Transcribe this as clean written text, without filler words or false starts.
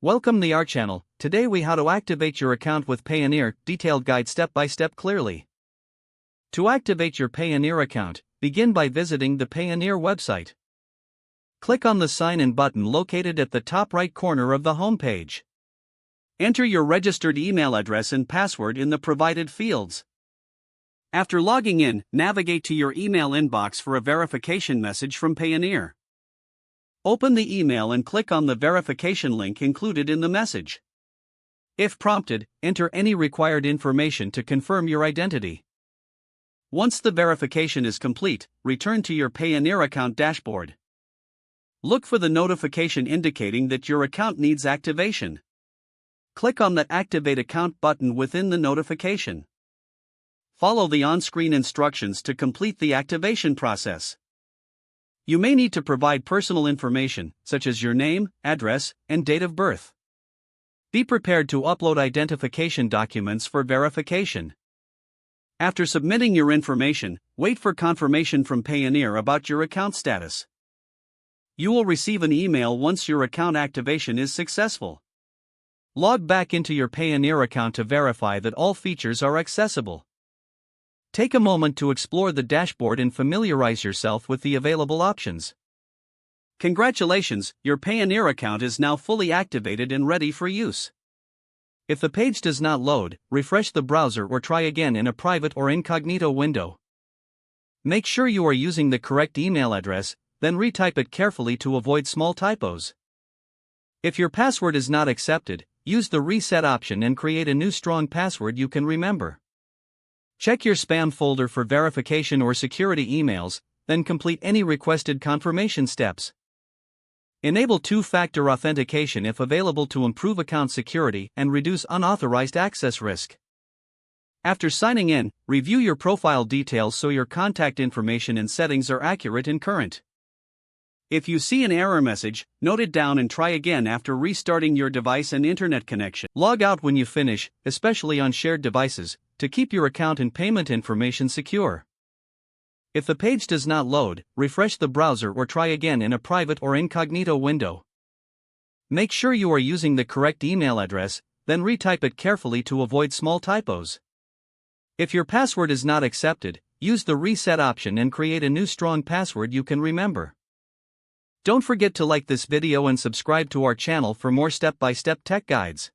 Welcome to our channel. Today we how to activate your account with Payoneer, detailed guide step by step clearly. To activate your Payoneer account, begin by visiting the Payoneer website. Click on the sign in button located at the top right corner of the home page. Enter your registered email address and password in the provided fields. After logging in, navigate to your email inbox for a verification message from Payoneer. Open the email and click on the verification link included in the message. If prompted, enter any required information to confirm your identity. Once the verification is complete, return to your Payoneer account dashboard. Look for the notification indicating that your account needs activation. Click on the Activate Account button within the notification. Follow the on-screen instructions to complete the activation process. You may need to provide personal information, such as your name, address, and date of birth. Be prepared to upload identification documents for verification. After submitting your information, wait for confirmation from Payoneer about your account status. You will receive an email once your account activation is successful. Log back into your Payoneer account to verify that all features are accessible. Take a moment to explore the dashboard and familiarize yourself with the available options. Congratulations, your Payoneer account is now fully activated and ready for use. If the page does not load, refresh the browser or try again in a private or incognito window. Make sure you are using the correct email address, then retype it carefully to avoid small typos. If your password is not accepted, use the reset option and create a new strong password you can remember. Check your spam folder for verification or security emails, then complete any requested confirmation steps. Enable two-factor authentication if available to improve account security and reduce unauthorized access risk. After signing in, review your profile details so your contact information and settings are accurate and current. If you see an error message, note it down and try again after restarting your device and internet connection. Log out when you finish, especially on shared devices, to keep your account and payment information secure. If the page does not load, refresh the browser or try again in a private or incognito window. Make sure you are using the correct email address, then retype it carefully to avoid small typos. If your password is not accepted, use the reset option and create a new strong password you can remember. Don't forget to like this video and subscribe to our channel for more step-by-step tech guides.